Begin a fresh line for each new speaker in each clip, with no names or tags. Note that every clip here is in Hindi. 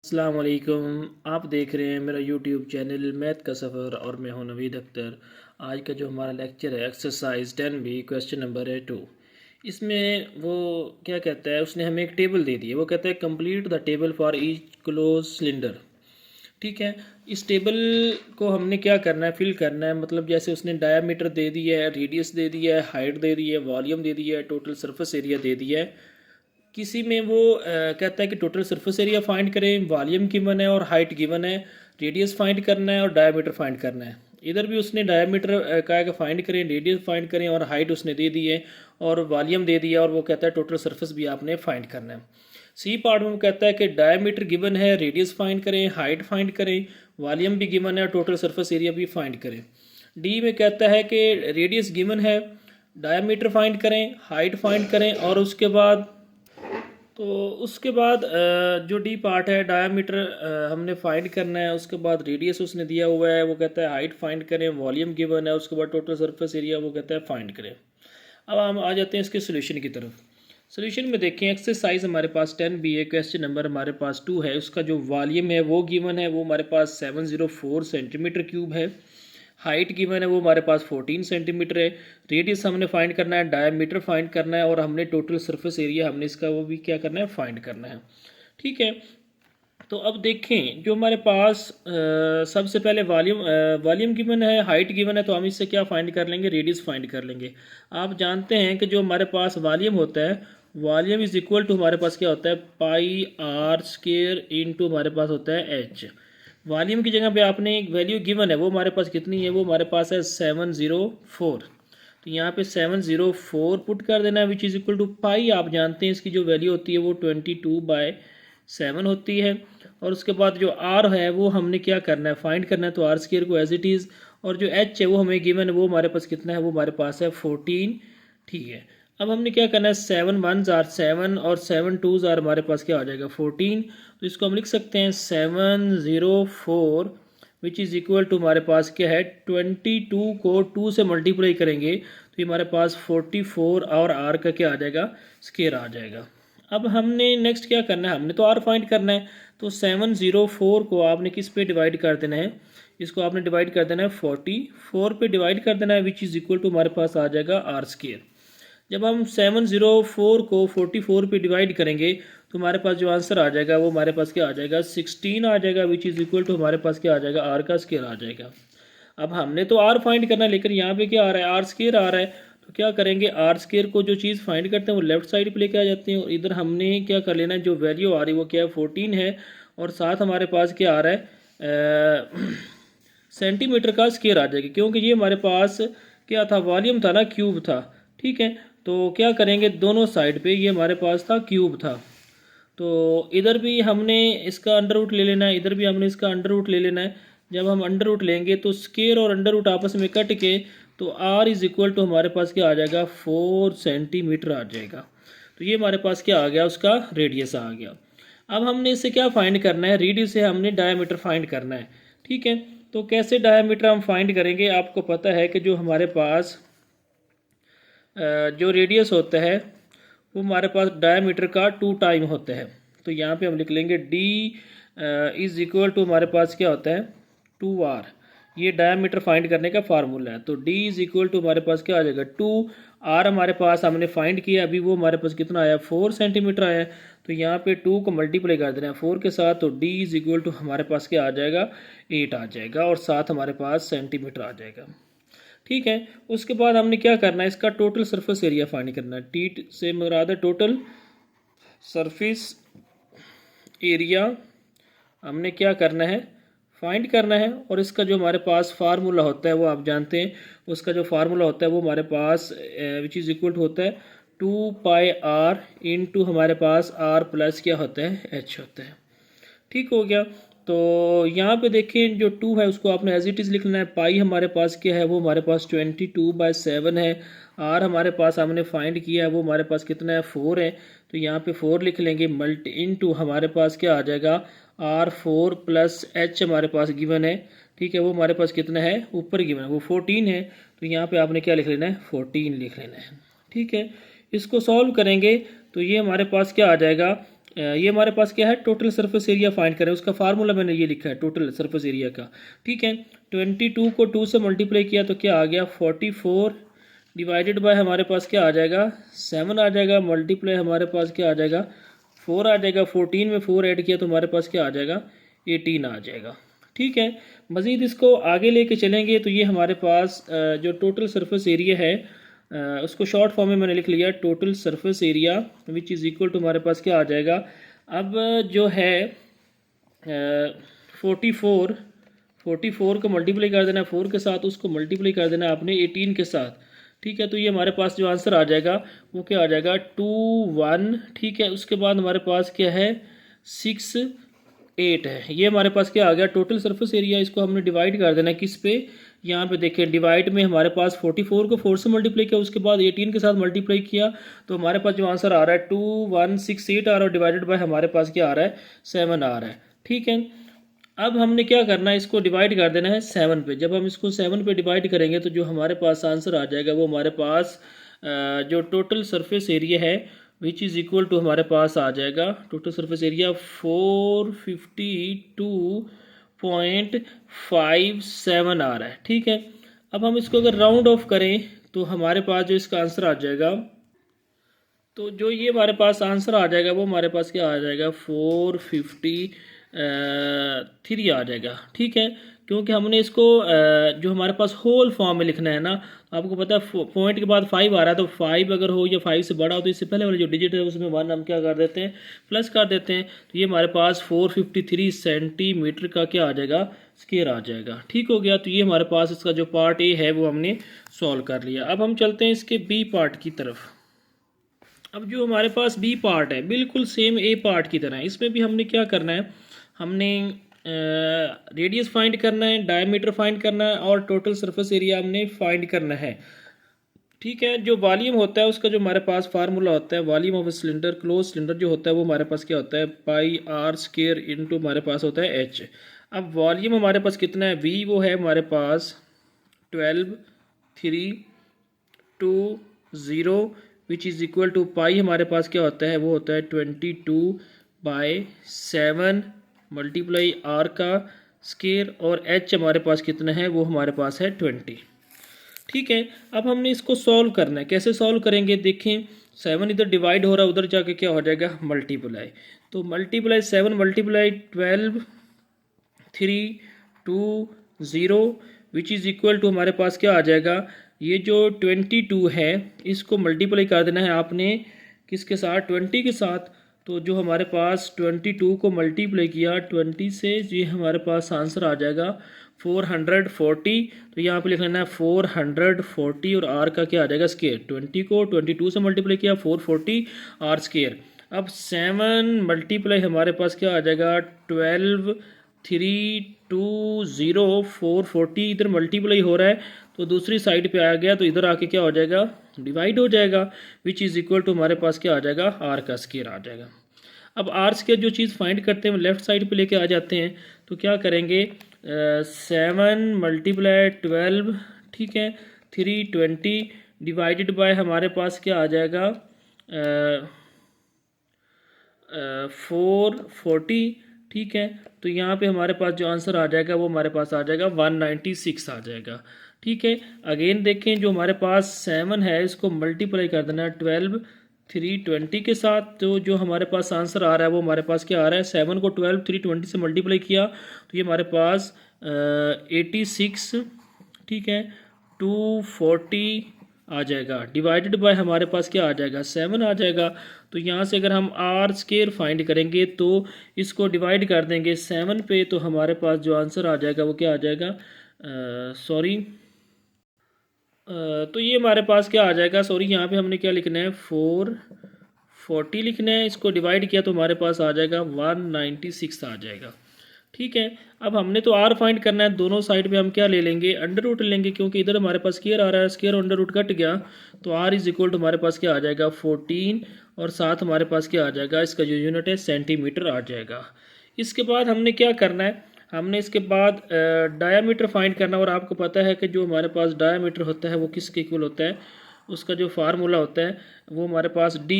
अस्सलाम वालेकुम। आप देख रहे हैं मेरा यूट्यूब चैनल मैथ का सफ़र और मैं हूं नवीद अख्तर। आज का जो हमारा लेक्चर है एक्सरसाइज 10B क्वेश्चन नंबर है 2। इसमें वो क्या कहता है, उसने हमें एक टेबल दे दी है। वो कहता है complete the table for each close cylinder. ठीक है, इस टेबल को हमने क्या करना है, फिल करना है। मतलब जैसे उसने डायामीटर दे दिया है, रेडियस दे दिया है, हाइट दे दी है, वॉल्यूम दे दिया है, टोटल सरफेस एरिया दे दिया है। किसी में वो कहता है कि टोटल सरफेस एरिया फाइंड करें, वॉल्यूम गिवन है और हाइट गिवन है, रेडियस फाइंड करना है और डायमीटर फाइंड करना है। इधर भी उसने डायमीटर कहा कि फाइंड करें, रेडियस फाइंड करें और हाइट उसने दे दी है और वॉल्यूम दे दिया, और वो कहता है टोटल सरफेस भी आपने फाइंड करना है। सी पार्ट में वो कहता है कि डायमीटर गिवन है, रेडियस फाइंड करें, हाइट फाइंड करें, वॉल्यूम भी गिवन है और टोटल सरफेस एरिया भी फाइंड करें। डी में कहता है कि रेडियस गिवन है, डायमीटर फाइंड करें, हाइट फाइंड करें और उसके बाद जो डी पार्ट है, डायामीटर हमने फाइंड करना है। उसके बाद रेडियस उसने दिया हुआ है, वो कहता है हाइट फाइंड करें, वॉल्यूम गिवन है, उसके बाद टोटल सरफेस एरिया वो कहता है फाइंड करें। अब हम आ जाते हैं इसके सोल्यूशन की तरफ। सोल्यूशन में देखें, एक्सरसाइज हमारे पास 10B है, क्वेश्चन नंबर हमारे पास 2 है। उसका जो वॉल्यूम है वो गिवन है, वो हमारे पास 704 सेंटीमीटर क्यूब है। हाइट गिवन है, वो हमारे पास 14 सेंटीमीटर है। रेडियस हमने फाइंड करना है, डायमीटर फाइंड करना है और हमने टोटल सरफेस एरिया हमने इसका वो भी क्या करना है, फाइंड करना है। ठीक है, तो अब देखें जो हमारे पास सबसे पहले वॉल्यूम गिवन है, हाइट गिवन है, तो हम इससे क्या फाइंड कर लेंगे, रेडियस फाइंड कर लेंगे। आप जानते हैं कि जो हमारे पास वॉल्यूम होता है, वॉल्यूम इज इक्वल टू हमारे पास क्या होता है, पाई आर स्क्वायर इनटू हमारे पास होता है एच। वॉल्यूम की जगह पे आपने एक वैल्यू गिवन है, वो हमारे पास कितनी है, वो हमारे पास है 704। तो यहाँ पे 704 पुट कर देना है, विच इज़ इक्वल टू पाई। आप जानते हैं इसकी जो वैल्यू होती है वो 22/7 होती है। और उसके बाद जो आर है वो हमने क्या करना है, फाइंड करना है। तो आर स्क्वायर को एज इट इज़, और जो एच है वो हमें गिवन है, वो हमारे पास कितना है, वो हमारे पास है 14। ठीक है, अब हमने क्या करना है, 7 1s आर 7 और 7 2s आर हमारे पास क्या आ जाएगा 14। तो इसको हम लिख सकते हैं 704 विच इज़ इक्वल टू हमारे पास क्या है, 22 को 2 से मल्टीप्लाई करेंगे तो ये हमारे पास 44 और आर का क्या आ जाएगा, स्क्वायर आ जाएगा। अब हमने नेक्स्ट क्या करना है, हमने तो आर फाइंड करना है। तो 704 को आपने किस पे डिवाइड कर देना है, इसको आपने डिवाइड कर देना है 44 पे डिवाइड कर देना है, विच इज़ इक्वल टू हमारे पास आ जाएगा आर स्क्वायर। जब हम 704 को 44 पे डिवाइड करेंगे तो हमारे पास जो आंसर आ जाएगा वो हमारे पास क्या आ जाएगा, 16 आ जाएगा, विच इज़ इक्वल टू हमारे पास क्या आ जाएगा, आर का स्क्वायर आ जाएगा। अब हमने तो आर फाइंड करना है, लेकिन यहाँ पे क्या आ रहा है, आर स्क्वायर आ रहा है। तो क्या करेंगे, आर स्क्वायर को जो चीज़ फाइंड करते हैं वो लेफ्ट साइड पे लेके आ जाते हैं, और इधर हमने क्या कर लेना है, जो वैल्यू आ रही है वो क्या है 14 है, और साथ हमारे पास क्या आ रहा है सेंटीमीटर का स्क्वायर आ जाएगा, क्योंकि ये हमारे पास क्या था, वॉल्यूम था ना, क्यूब था। ठीक है, तो क्या करेंगे, दोनों साइड पे ये हमारे पास था क्यूब था, तो इधर भी हमने इसका अंडर रूट ले लेना है, इधर भी हमने इसका अंडर रूट ले लेना है। जब हम अंडर रूट लेंगे तो स्क्वायर और अंडर रूट आपस में कट के तो आर इज इक्वल टू हमारे पास क्या आ जाएगा, 4 सेंटीमीटर आ जाएगा। तो ये हमारे पास क्या आ गया, उसका रेडियस आ गया। अब हमने इससे क्या फाइंड करना है, रेडियस से हमने डायमीटर फाइंड करना है। ठीक है, तो कैसे डायमीटर हम फाइंड करेंगे, आपको पता है कि जो हमारे पास जो रेडियस होता है वो हमारे पास डायमीटर का 2 टाइम होता है। तो यहाँ पे हम लिख लेंगे डी इज़ इक्वल टू हमारे पास क्या होता है 2r। ये डायमीटर फाइंड करने का फार्मूला है। तो d इज़ इक्वल टू हमारे पास क्या आ जाएगा 2r, हमारे पास हमने फाइंड किया, अभी वो हमारे पास कितना आया 4 सेंटीमीटर आया। तो यहाँ पे 2 को मल्टीप्लाई कर देना है 4 के साथ, तो d इज़ इक्वल टू हमारे पास क्या आ जाएगा 8 आ जाएगा, और साथ हमारे पास सेंटीमीटर आ जाएगा। ठीक है, उसके बाद हमने क्या करना है, इसका टोटल सरफेस एरिया फाइंड करना है। टी से मुराद है टोटल सरफेस एरिया, हमने क्या करना है, फाइंड करना है। और इसका जो हमारे पास फार्मूला होता है वो आप जानते हैं, उसका जो फार्मूला होता है वो हमारे पास विच इज़ इक्वल टू होता है 2πr इंटू हमारे पास r प्लस क्या होता है h होता है। ठीक हो गया, तो यहाँ पे देखें जो 2 है उसको आपने एज इट इज़ लिखना है। पाई हमारे पास क्या है, वो हमारे पास 22/7 है। आर हमारे पास हमने फाइंड किया है, वो हमारे पास कितना है 4 है। तो यहाँ पे 4 लिख लेंगे, मल्टी इनटू हमारे पास क्या आ जाएगा R4 प्लस एच हमारे पास गिवन है। ठीक है, वो हमारे पास कितना है, ऊपर गिवन है वो 14 है। तो यहाँ पे आपने क्या लिख लेना है 14 लिख लेना है। ठीक है, इसको सॉल्व करेंगे तो ये हमारे पास क्या आ जाएगा, ये हमारे पास क्या है, टोटल सरफेस एरिया फाइंड करें, उसका फार्मूला मैंने ये लिखा है टोटल सरफेस एरिया का। ठीक है, 22 को 2 से मल्टीप्लाई किया तो क्या आ गया 44 डिवाइडेड बाय हमारे पास क्या आ जाएगा 7 आ जाएगा, मल्टीप्लाई हमारे पास क्या आ जाएगा 4 आ जाएगा, 14 में 4 ऐड किया तो हमारे पास क्या आ जाएगा 18 आ जाएगा। ठीक है, मज़ीद इसको आगे लेके चलेंगे तो ये हमारे पास जो टोटल सरफेस एरिया है उसको शॉर्ट फॉर्म में मैंने लिख लिया, total surface area which is equal to हमारे पास क्या आ जाएगा। अब जो है 44 को मल्टीप्लाई कर देना 4 के साथ, उसको मल्टीप्लाई कर देना आपने 18 के साथ। ठीक है, तो ये हमारे पास जो आंसर आ जाएगा वो क्या आ जाएगा 21। ठीक है, उसके बाद हमारे पास क्या है 68 है। ये हमारे पास क्या आ गया टोटल सरफेस एरिया। इसको हमने डिवाइड कर देना किस पे, यहाँ पे देखें डिवाइड में हमारे पास 44 को 4 से मल्टीप्लाई किया, उसके बाद 18 के साथ मल्टीप्लाई किया तो हमारे पास जो आंसर आ रहा है 2168 आ रहा है, डिवाइडेड बाय हमारे पास क्या आ रहा है 7 आ रहा है। ठीक है, अब हमने क्या करना है, इसको डिवाइड कर देना है 7 पे। जब हम इसको 7 पे डिवाइड करेंगे तो जो हमारे पास आंसर आ जाएगा वो हमारे पास जो टोटल सरफेस एरिया है विच इज़ इक्वल टू हमारे पास आ जाएगा टोटल सरफेस एरिया 452.57 आ रहा है। ठीक है, अब हम इसको अगर राउंड ऑफ करें तो हमारे पास जो इसका आंसर आ जाएगा, तो जो ये हमारे पास आंसर आ जाएगा वो हमारे पास क्या आ जाएगा 453 आ जाएगा। ठीक है, क्योंकि हमने इसको जो हमारे पास होल फॉर्म में लिखना है ना, आपको पता है पॉइंट के बाद 5 आ रहा है, तो 5 अगर हो या 5 से बड़ा हो तो इससे पहले वाले जो डिजिट है उसमें 1 हम क्या कर देते हैं प्लस कर देते हैं। तो ये हमारे पास 453 सेंटीमीटर का क्या आ जाएगा स्क्वायर आ जाएगा। ठीक हो गया, तो ये हमारे पास इसका जो पार्ट ए है वो हमने सॉल्व कर लिया। अब हम चलते हैं इसके बी पार्ट की तरफ। अब जो हमारे पास बी पार्ट है बिल्कुल सेम ए पार्ट की तरह है, इसमें भी हमने क्या करना है, हमने रेडियस फाइंड करना है, डायमीटर फाइंड करना है और टोटल सरफेस एरिया हमने फाइंड करना है। ठीक है, जो वॉल्यूम होता है उसका जो हमारे पास फार्मूला होता है, volume of cylinder close cylinder जो होता है वो हमारे पास क्या होता है पाई आर स्क्वायर इनटू हमारे पास होता है एच। अब वॉल्यूम हमारे पास कितना है वी, वो है हमारे पास 12,320 विच इज़ इक्वल टू पाई हमारे पास क्या होता है वो होता है 22/7 मल्टीप्लाई आर का स्क्वायर और एच हमारे पास कितना है वो हमारे पास है 20। ठीक है, अब हमने इसको सॉल्व करना है। कैसे सॉल्व करेंगे, देखें 7 इधर डिवाइड हो रहा है, उधर जाके क्या हो जाएगा मल्टीप्लाई। तो multiply 7 multiply 12,320 which is equal to हमारे पास क्या आ जाएगा, ये जो 22 है इसको मल्टीप्लाई कर देना है आपने किसके साथ 20 के साथ। तो जो हमारे पास 22 को मल्टीप्लाई किया 20 से, ये हमारे पास आंसर आ जाएगा 440। तो यहाँ पे लिख लेना है 440 और आर का क्या आ जाएगा स्क्वायर। 20 को 22 से मल्टीप्लाई किया 440 आर स्क्वायर। अब 7 मल्टीप्लाई हमारे पास क्या आ जाएगा 12,320 440 इधर मल्टीप्लाई हो रहा है तो दूसरी साइड पे आ गया तो इधर आके क्या हो जाएगा डिवाइड हो जाएगा विच इज़ इक्वल टू हमारे पास क्या आ जाएगा आर का स्क्वायर आ जाएगा। अब आर स्क्वायर जो चीज़ फाइंड करते हैं लेफ्ट साइड पे लेके आ जाते हैं तो क्या करेंगे 7 मल्टीप्लाई 12 ठीक है 320 डिवाइडेड बाय हमारे पास क्या आ जाएगा 440। ठीक है, तो यहाँ पे हमारे पास जो आंसर आ जाएगा वो हमारे पास आ जाएगा 196 आ जाएगा। ठीक है, अगेन देखें जो हमारे पास 7 है इसको मल्टीप्लाई कर देना 12,320 के साथ, तो जो हमारे पास आंसर आ रहा है वो हमारे पास क्या आ रहा है 7 को 12,320 से मल्टीप्लाई किया तो ये हमारे पास 86 ठीक है 240 आ जाएगा डिवाइडेड बाय हमारे पास क्या आ जाएगा 7 आ जाएगा। तो यहाँ से अगर हम आर स्क्वायर फाइंड करेंगे तो इसको डिवाइड कर देंगे 7 पे तो हमारे पास जो आंसर आ जाएगा वो क्या आ जाएगा तो ये हमारे पास क्या आ जाएगा यहाँ पे हमने क्या लिखना है 440 लिखना है, इसको डिवाइड किया तो हमारे पास आ जाएगा 196 आ जाएगा। ठीक है, अब हमने तो आर फाइंड करना है, दोनों साइड पे हम क्या ले लेंगे अंडर रूट लेंगे क्योंकि इधर हमारे पास स्क्वायर आ रहा है, स्क्वायर अंडर रूट कट गया तो आर इज इक्वल टू हमारे पास क्या आ जाएगा 14 और साथ हमारे पास क्या आ जाएगा इसका जो यूनिट है सेंटीमीटर आ जाएगा। इसके बाद हमने क्या करना है, हमने इसके बाद डायामीटर फाइंड करना और आपको पता है कि जो हमारे पास डायामीटर होता है वो किसके इक्वल होता है उसका जो फार्मूला होता है वो हमारे पास D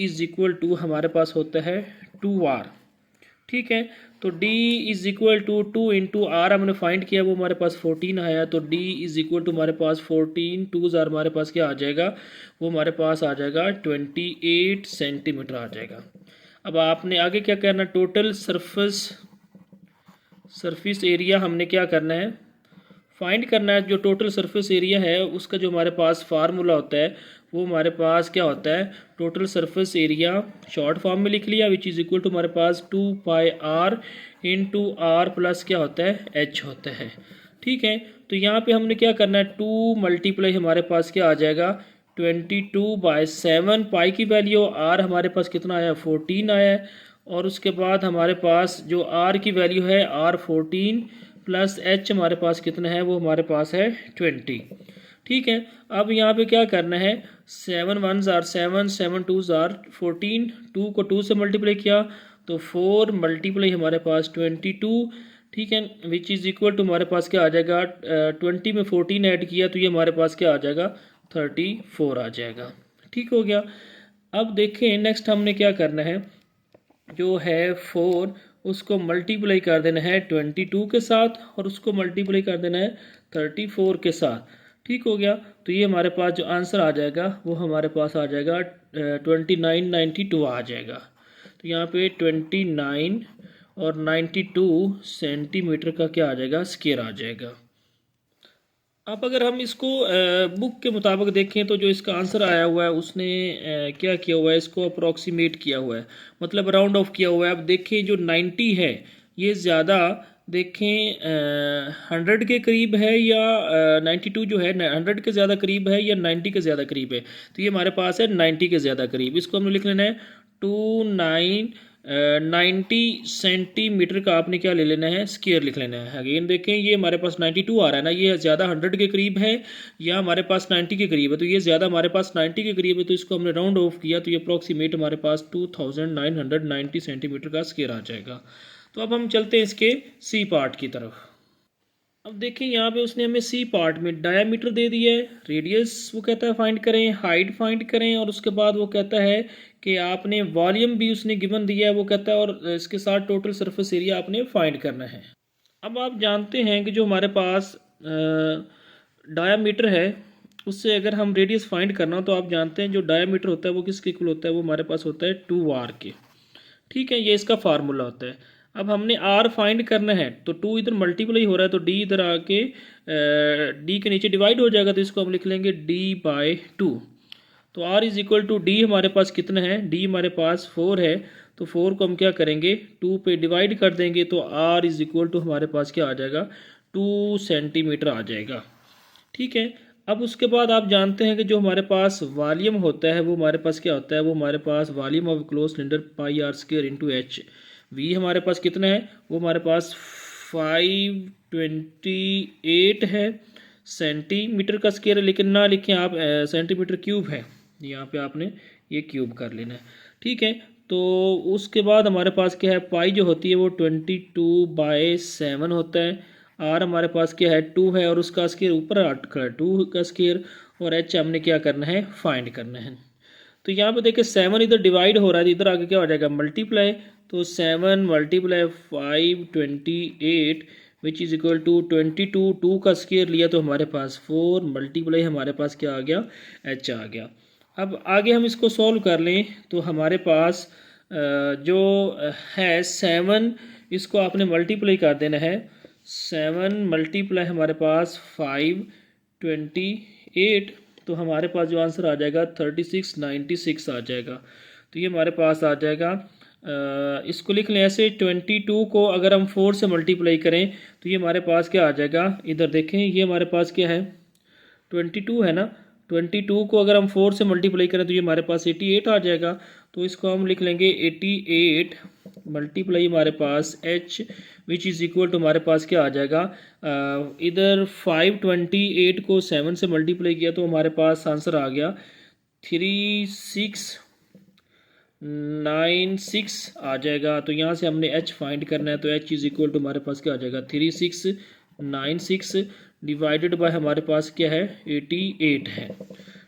इज़ इक्वल टू हमारे पास होता है 2R। ठीक है, तो D is equal to 2 into R हमने फाइंड किया, वो हमारे पास 14 आया। तो D इज़ इक्वल टू हमारे पास 14 2 आर हमारे पास क्या आ जाएगा, वो हमारे पास आ जाएगा 28 सेंटीमीटर आ जाएगा। अब आपने आगे क्या करना, टोटल सरफेस एरिया हमने क्या करना है, फाइंड करना है। जो टोटल सरफेस एरिया है उसका जो हमारे पास फार्मूला होता है वो हमारे पास क्या होता है, total surface area short form में लिख लिया, विच इज़ इक्वल टू हमारे पास 2πr इंटू आर प्लस क्या होता है, एच होता है। ठीक है, तो यहाँ पे हमने क्या करना है, 2 मल्टीप्लाई हमारे पास क्या आ जाएगा 22/7, पाई की वैल्यू, आर हमारे पास कितना आया 14 आया है, और उसके बाद हमारे पास जो आर की वैल्यू है R14 प्लस एच हमारे पास कितना है, वो हमारे पास है 20। ठीक है, अब यहाँ पे क्या करना है, 7 1s are 7 7 2s are 14, 2 को 2 से मल्टीप्लाई किया तो 4 मल्टीप्लाई हमारे पास 22। ठीक है, विच इज़ इक्वल टू हमारे पास क्या आ जाएगा, 20 में 14 ऐड किया तो ये हमारे पास क्या आ जाएगा 34 आ जाएगा। ठीक हो गया। अब देखें नेक्स्ट हमने क्या करना है, जो है 4 उसको मल्टीप्लाई कर देना है 22 के साथ और उसको मल्टीप्लाई कर देना है 34 के साथ। ठीक हो गया, तो ये हमारे पास जो आंसर आ जाएगा वो हमारे पास आ जाएगा 2992 आ जाएगा। तो यहाँ पे 29 और 92 सेंटीमीटर का क्या आ जाएगा, स्क्वायर आ जाएगा। अब अगर हम इसको बुक के मुताबिक देखें तो जो इसका आंसर आया हुआ है उसने क्या किया हुआ है, इसको अप्रॉक्सीमेट किया हुआ है, मतलब राउंड ऑफ किया हुआ है। अब देखें जो 90 है ये ज़्यादा देखें 100 के करीब है या 92 जो है 100 के ज़्यादा करीब है या 90 के ज़्यादा करीब है, तो ये हमारे पास है 90 के ज़्यादा करीब। इसको हमने लिख लेना है 90 सेंटीमीटर का आपने क्या ले लेना है, स्क्वायर लिख लेना है। अगेन देखें ये हमारे पास 92 आ रहा है ना, ये ज़्यादा 100 के करीब है या हमारे पास 90 के करीब है, तो ये ज़्यादा हमारे पास 90 के करीब है, तो इसको हमने राउंड ऑफ किया तो ये अप्रॉक्सीमेट हमारे पास 2990 सेंटीमीटर का स्क्वायर आ जाएगा। तो अब हम चलते हैं इसके सी पार्ट की तरफ। अब देखिए यहाँ पे उसने हमें सी पार्ट में डायामीटर दे दिया है, रेडियस वो कहता है फाइंड करें, हाइट फाइंड करें, और उसके बाद वो कहता है कि आपने वॉल्यूम भी उसने गिवन दिया है वो कहता है, और इसके साथ टोटल सरफेस एरिया आपने फाइंड करना है। अब आप जानते हैं कि जो हमारे पास डायामीटर है उससे अगर हम रेडियस फाइंड करना हो तो आप जानते हैं जो डायामीटर होता है वो किसके इक्वल होता है, वो हमारे पास होता है 2r के। ठीक है, ये इसका फार्मूला होता है। अब हमने r फाइंड करना है तो 2 इधर मल्टीप्लाई हो रहा है तो d इधर आके d के नीचे डिवाइड हो जाएगा, तो इसको हम लिख लेंगे d/2। तो r is equal to d हमारे पास कितना है, d हमारे पास 4 है, तो 4 को हम क्या करेंगे 2 पे डिवाइड कर देंगे तो r इज इक्वल टू हमारे पास क्या आ जाएगा 2 सेंटीमीटर आ जाएगा। ठीक है, अब उसके बाद आप जानते हैं कि जो हमारे पास वॉल्यूम होता है वो हमारे पास क्या होता है, वो हमारे पास volume of close cylinder πr² into H. V हमारे पास कितना है, वो हमारे पास 528 है सेंटीमीटर का स्क्वायर, लेकिन ना लिखें आप सेंटीमीटर क्यूब है, यहाँ पे आपने ये क्यूब कर लेना है। ठीक है, तो उसके बाद हमारे पास क्या है, पाई जो होती है वो 22/7 होता है, आर हमारे पास क्या है 2 है और उसका स्क्वायर ऊपर खड़ा है 2 का स्क्वायर, और एच हमने क्या करना है फाइंड करना है। तो यहाँ पे देखिए 7 इधर डिवाइड हो रहा है, इधर आगे क्या हो जाएगा मल्टीप्लाई, तो 7 multiply 528 which is equal to 22, 2 का स्क्वायर लिया तो हमारे पास 4 मल्टीप्लाई हमारे पास क्या आ गया एच आ गया। अब आगे हम इसको सॉल्व कर लें तो हमारे पास जो है 7 इसको आपने मल्टीप्लाई कर देना है, 7 मल्टीप्लाई हमारे पास 528, तो हमारे पास जो आंसर आ जाएगा 3696 आ जाएगा। तो ये हमारे पास आ जाएगा, इसको लिख लें ऐसे, 22 को अगर हम 4 से मल्टीप्लाई करें तो ये हमारे पास क्या आ जाएगा, इधर देखें ये हमारे पास क्या है 22 है ना, 22 को अगर हम 4 से मल्टीप्लाई करें तो ये हमारे पास 88 आ जाएगा। तो इसको हम लिख लेंगे 88 मल्टीप्लाई हमारे पास h which is equal to हमारे पास क्या आ जाएगा, इधर 528 को 7 से मल्टीप्लाई किया तो हमारे पास आंसर आ गया 3696 आ जाएगा। तो यहाँ से हमने h फाइंड करना है तो h इज़ इक्वल टू हमारे पास क्या आ जाएगा 3696 डिवाइडेड बाय हमारे पास क्या है 88 है।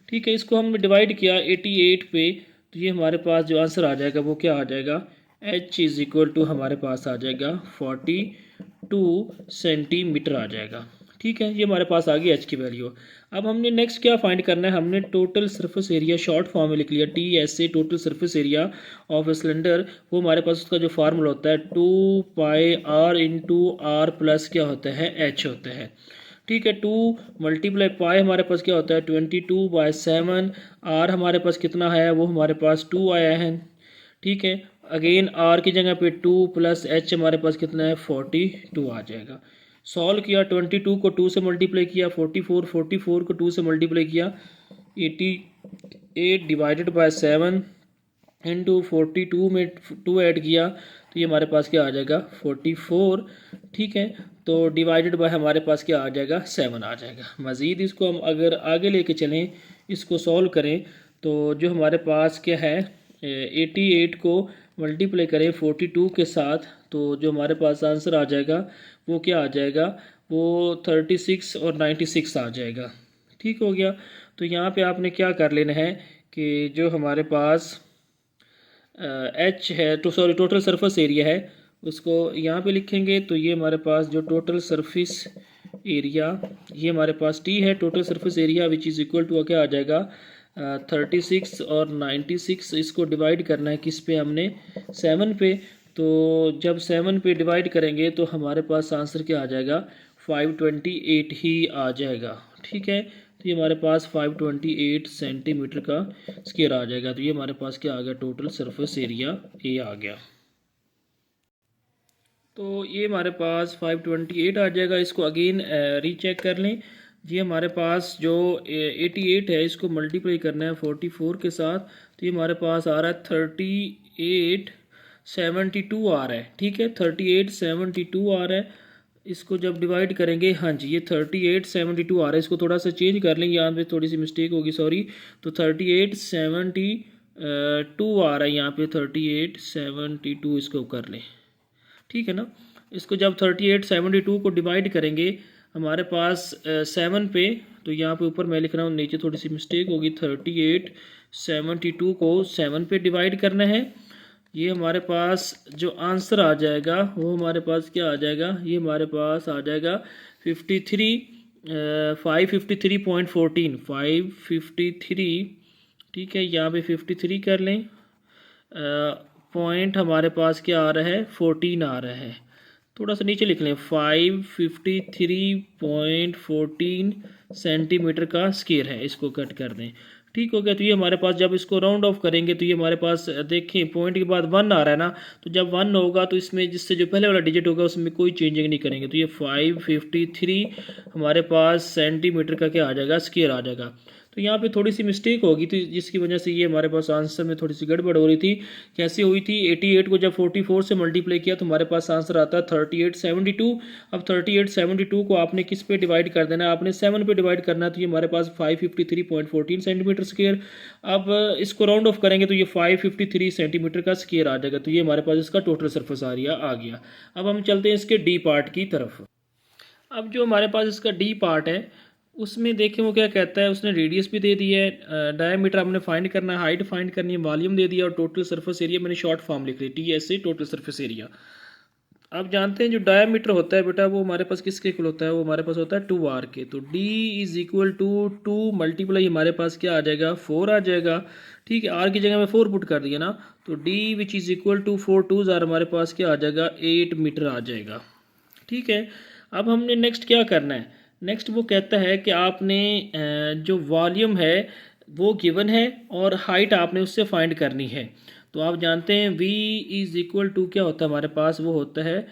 ठीक है, इसको हमने डिवाइड किया 88 पे, तो ये हमारे पास जो आंसर आ जाएगा वो क्या आ जाएगा, h इज़ इक्वल टू हमारे पास आ जाएगा 42 सेंटीमीटर आ जाएगा। ठीक है, ये हमारे पास आ गई h की वैल्यू। अब हमने नेक्स्ट क्या फाइंड करना है, हमने total surface area short form में लिख लिया, T S A, total surface area of a cylinder. वो हमारे पास उसका जो फार्मूला होता है 2 pi r into r plus क्या होता है, एच होता है। ठीक है, 2 मल्टीप्लाई पाई हमारे पास क्या होता है 22/7, आर हमारे पास कितना है, वो हमारे पास 2 आया है। ठीक है, अगेन आर की जगह पे 2 प्लस एच हमारे पास कितना है 42 आ जाएगा। सॉल्व किया, 22 को 2 से मल्टीप्लाई किया, 44 को 2 से मल्टीप्लाई किया, 88 डिवाइडेड बाय 7 इंटू 42 में 2 ऐड किया, तो ये हमारे पास क्या आ जाएगा 44। ठीक है, तो डिवाइडेड बाय हमारे पास क्या आ जाएगा 7 आ जाएगा। मज़ीद इसको हम अगर आगे लेके चलें, इसको सॉल्व करें, तो जो हमारे पास क्या है 88 को मल्टीप्लाई करें 42 के साथ, तो जो हमारे पास आंसर आ जाएगा वो क्या आ जाएगा, वो 36 और 96 आ जाएगा। ठीक हो गया। तो यहाँ पे आपने क्या कर लेना है कि जो हमारे पास एच है, तो सॉरी टोटल सरफेस एरिया है, उसको यहाँ पे लिखेंगे, तो ये हमारे पास जो टोटल सरफेस एरिया, ये हमारे पास टी है, total surface area which is equal to क्या आ जाएगा 36 और 96। इसको डिवाइड करना है किस पे, हमने 7 पे। तो जब 7 पे डिवाइड करेंगे तो हमारे पास आंसर क्या आ जाएगा 528 ही आ जाएगा। ठीक है, तो ये हमारे पास 528 सेंटीमीटर का स्क्वायर आ जाएगा। तो ये हमारे पास क्या आ गया, टोटल सरफेस एरिया ए आ गया। तो ये हमारे पास 528 आ जाएगा। इसको अगेन रीचेक कर लें जी। हमारे पास जो 88 है, इसको मल्टीप्लाई करना है 44 के साथ, तो ये हमारे पास आ रहा है 3872 आ रहा है। ठीक है, 3872 आ रहा है। इसको जब डिवाइड करेंगे, हाँ जी ये 3872 आ रहा है। इसको थोड़ा सा चेंज कर लेंगे, यहाँ पे थोड़ी सी मिस्टेक होगी, सॉरी। तो 3872 आ रहा है यहाँ पे, 3872 इसको कर लें। ठीक है ना, इसको जब 3872 को डिवाइड करेंगे हमारे पास 7 पे, तो यहाँ पे ऊपर मैं लिख रहा हूँ, नीचे थोड़ी सी मिस्टेक होगी, 3872 को 7 पे डिवाइड करना है। ये हमारे पास जो आंसर आ जाएगा वो हमारे पास क्या आ जाएगा, ये हमारे पास आ जाएगा 553.14 553। ठीक है, यहाँ पे 53 कर लें, पॉइंट हमारे पास क्या आ रहा है 14 आ रहा है। थोड़ा सा नीचे लिख लें, 553.14 सेंटीमीटर का स्क्वायर है, इसको कट कर दें। ठीक हो गया। तो ये हमारे पास जब इसको राउंड ऑफ करेंगे तो ये हमारे पास देखें पॉइंट के बाद 1 आ रहा है ना, तो जब 1 होगा तो इसमें जिससे जो पहले वाला डिजिट होगा उसमें कोई चेंजिंग नहीं करेंगे। तो ये 553 हमारे पास सेंटीमीटर का क्या आ जाएगा, स्क्वायर आ जाएगा। तो यहाँ पे थोड़ी सी मिस्टेक होगी, तो जिसकी वजह से ये हमारे पास आंसर में थोड़ी सी गड़बड़ हो रही थी। कैसे हुई थी, 88 को जब 44 से मल्टीप्लाई किया तो हमारे पास आंसर आता है 3872। अब 3872 को आपने किस पे डिवाइड कर देना है, आपने 7 पे डिवाइड करना है, तो ये हमारे पास 553.14 सेंटीमीटर स्क्वायर। अब इसको राउंड ऑफ करेंगे तो ये 553 सेंटीमीटर का स्क्वायर आ जाएगा। तो ये हमारे पास इसका टोटल सरफेस एरिया आ गया। अब हम चलते हैं इसके डी पार्ट की तरफ। अब जो हमारे पास इसका डी पार्ट है उसमें देखें वो क्या कहता है, उसने रेडियस भी दे दिया है, डायमीटर हमने फाइंड करना है, हाइट फाइंड करनी है, वॉल्यूम दे दिया और टोटल सरफेस एरिया मैंने शॉर्ट फॉर्म लिख ली, टी एस से टोटल सरफेस एरिया। आप जानते हैं जो डायमीटर होता है बेटा वो हमारे पास किसके इक्वल होता है, वो हमारे पास होता है 2r के। तो d is equal to 2 multiply हमारे पास क्या आ जाएगा 4 आ जाएगा। ठीक है, r की जगह में 4 पुट कर दिया ना, तो d which is equal to 4 2s R हमारे पास क्या आ जाएगा 8 मीटर आ जाएगा। ठीक है, अब हमने नेक्स्ट क्या करना है, नेक्स्ट वो कहता है कि आपने जो वॉल्यूम है वो गिवन है और हाइट आपने उससे फाइंड करनी है। तो आप जानते हैं v इज़ इक्वल टू क्या होता है हमारे पास, वो होता है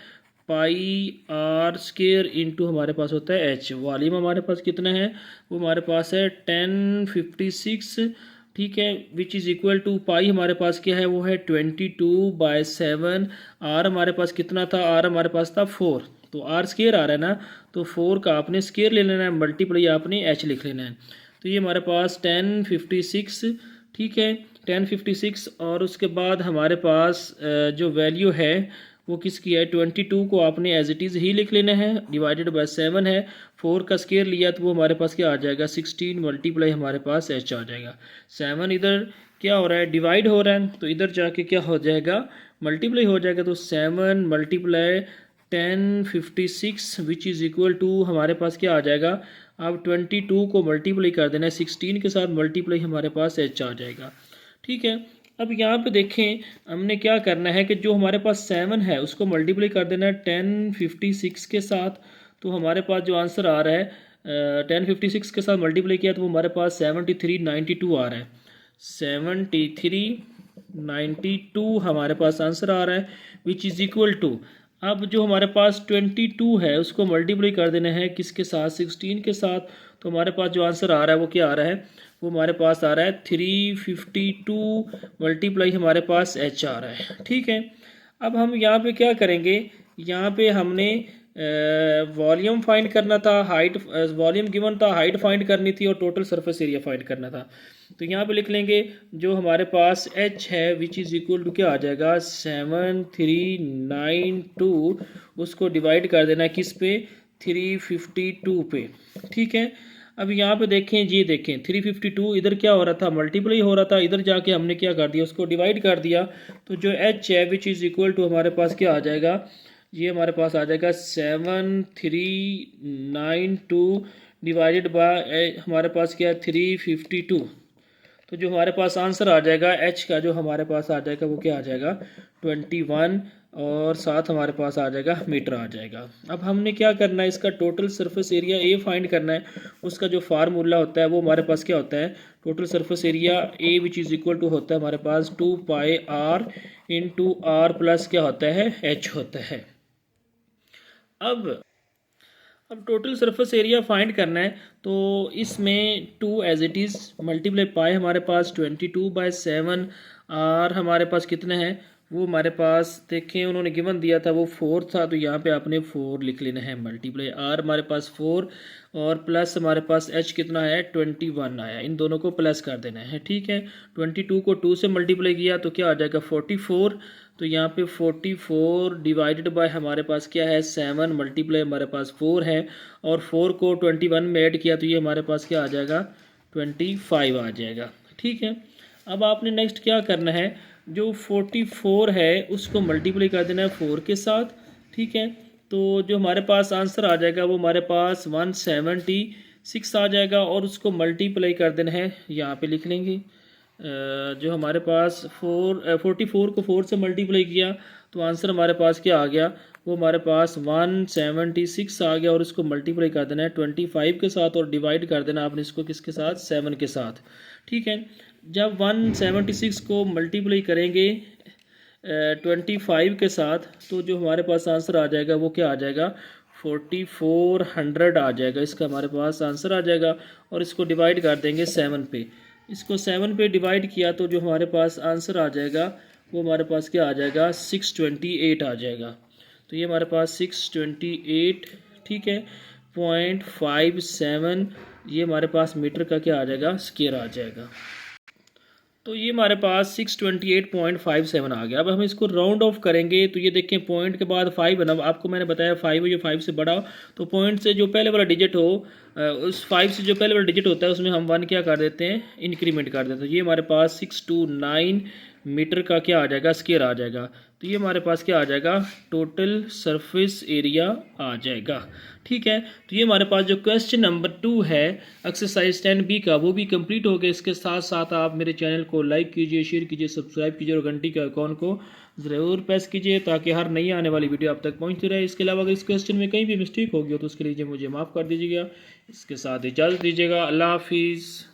पाई आर स्क्वायर इंटू हमारे पास होता है h। वॉल्यूम हमारे पास कितना है, वो हमारे पास है 1056। ठीक है, विच इज़ इक्वल टू पाई हमारे पास क्या है, वो है 22/7। आर हमारे पास कितना था, आर हमारे पास था 4, तो आर स्क्वायर आ रहा है ना, तो 4 का आपने स्क्वायर ले लेना है, मल्टीप्लाई आपने h लिख लेना है। तो ये हमारे पास 1056। ठीक है, 1056 और उसके बाद हमारे पास जो वैल्यू है वो किसकी है, 22 को आपने एज इट इज़ ही लिख लेना है, डिवाइडेड बाय 7 है, 4 का स्केयर लिया तो वो हमारे पास क्या आ जाएगा, 16 मल्टीप्लाई हमारे पास h आ जाएगा। 7 इधर क्या हो रहा है, डिवाइड हो रहा है, तो इधर जाके क्या हो जाएगा, मल्टीप्लाई हो जाएगा। तो 7 multiply 1056 which is equal to हमारे पास क्या आ जाएगा, अब 22 को मल्टीप्लाई कर देना है 16 के साथ, मल्टीप्लाई हमारे पास h आ जाएगा। ठीक है, अब यहाँ पे देखें हमने क्या करना है कि जो हमारे पास 7 है उसको मल्टीप्लाई कर देना है 1056 के साथ, तो हमारे पास जो आंसर आ रहा है 1056 के साथ मल्टीप्लाई किया तो वो हमारे पास 7392 आ रहा है। 7392 हमारे पास आंसर आ रहा है विच इज़ इक्वल टू, अब जो हमारे पास 22 है उसको मल्टीप्लाई कर देना है किसके साथ, 16 के साथ, तो हमारे पास जो आंसर आ रहा है वो क्या आ रहा है, वो हमारे पास आ रहा है 352 मल्टीप्लाई हमारे पास h आ रहा है। ठीक है, अब हम यहाँ पे क्या करेंगे, यहाँ पे हमने वॉल्यूम फाइंड करना था, हाइट वॉल्यूम गिवन था, हाइट फाइंड करनी थी और टोटल सरफेस एरिया फाइंड करना था। तो यहाँ पे लिख लेंगे जो हमारे पास h है विच इज़ इक्वल टू क्या आ जाएगा, 7392, उसको डिवाइड कर देना किस पे, 352 पे। ठीक है, अब यहाँ पे देखें, ये देखें 352 इधर क्या हो रहा था, मल्टीप्लाई हो रहा था, इधर जाके हमने क्या कर दिया, उसको डिवाइड कर दिया, तो जो h है विच इज़ इक्वल टू हमारे पास क्या आ जाएगा, ये हमारे पास आ जाएगा 7392 डिवाइडेड बाय हमारे पास क्या है 352, तो जो हमारे पास आंसर आ जाएगा h का जो हमारे पास आ जाएगा वो क्या आ जाएगा 21 और साथ हमारे पास आ जाएगा मीटर आ जाएगा। अब हमने क्या करना है, इसका टोटल सरफेस एरिया ए फाइंड करना है, उसका जो फार्मूला होता है वो हमारे पास क्या होता है, total surface area A which is equal to होता है हमारे पास 2 pi r into r plus क्या होता है एच होता है। अब टोटल सरफेस एरिया फाइंड करना है, तो इसमें 2 as it is multiply pi हमारे पास 22/7 आर हमारे पास कितने हैं, वो हमारे पास देखें उन्होंने गिवन दिया था वो 4 था, तो यहाँ पे आपने 4 लिख लेना है, मल्टीप्लाई आर हमारे पास 4 और प्लस हमारे पास एच कितना है 21 आया, इन दोनों को प्लस कर देना है। ठीक है, 22 को 2 से मल्टीप्लाई किया तो क्या आ जाएगा 44, तो यहाँ पे 44 डिवाइडेड बाय हमारे पास क्या है 7 मल्टीप्लाई हमारे पास 4 है और 4 को 21 में ऐड किया तो ये हमारे पास क्या आ जाएगा 25 आ जाएगा। ठीक है, अब आपने नेक्स्ट क्या करना है, जो 44 है उसको मल्टीप्लाई कर देना है 4 के साथ। ठीक है, तो जो हमारे पास आंसर आ जाएगा वो हमारे पास 176 आ जाएगा और उसको मल्टीप्लाई कर देना है, यहाँ पे लिख लेंगे जो हमारे पास 44 को 4 से मल्टीप्लाई किया तो आंसर हमारे पास क्या आ गया, वो हमारे पास 176 आ गया और इसको मल्टीप्लाई कर देना है 25 के साथ और डिवाइड कर देना आपने इसको किसके साथ 7 के साथ। ठीक है, जब 176 को मल्टीप्लाई करेंगे 25 के साथ तो जो हमारे पास आंसर आ जाएगा वो क्या आ जाएगा 4400 आ जाएगा, इसका हमारे पास आंसर आ जाएगा और इसको डिवाइड कर देंगे 7 पे, इसको 7 पे डिवाइड किया तो जो हमारे पास आंसर आ जाएगा वो हमारे पास क्या आ जाएगा 628 आ जाएगा, तो ये हमारे पास 628 ठीक है 0.57 ये हमारे पास मीटर का क्या आ जाएगा स्क्वायर आ जाएगा, तो ये हमारे पास 628.57 आ गया। अब हम इसको राउंड ऑफ करेंगे तो ये देखें पॉइंट के बाद 5 बना, आपको मैंने बताया 5 है, जो 5 से बड़ा हो तो पॉइंट से जो पहले वाला डिजिट हो उस 5 से जो पहले वाला डिजिट होता है उसमें हम 1 क्या कर देते हैं इंक्रीमेंट कर देते हैं, तो ये हमारे पास 629 मीटर का क्या आ जाएगा स्क्वायर आ जाएगा, तो ये हमारे पास क्या आ जाएगा टोटल सरफेस एरिया आ जाएगा। ठीक है, तो ये हमारे पास जो क्वेश्चन नंबर 2 है एक्सरसाइज 10B का वो भी कंप्लीट हो गया। इसके साथ साथ आप मेरे चैनल को लाइक कीजिए, शेयर कीजिए, सब्सक्राइब कीजिए और घंटी के आइकॉन को ज़रूर प्रेस कीजिए ताकि हर नई आने वाली वीडियो आप तक पहुंचती रहे। इसके अलावा अगर इस क्वेश्चन में कहीं भी मिस्टेक होगी तो उसके लिए मुझे माफ़ कर दीजिएगा। इसके साथ इजाज़त दीजिएगा। अल्लाह हाफिज़।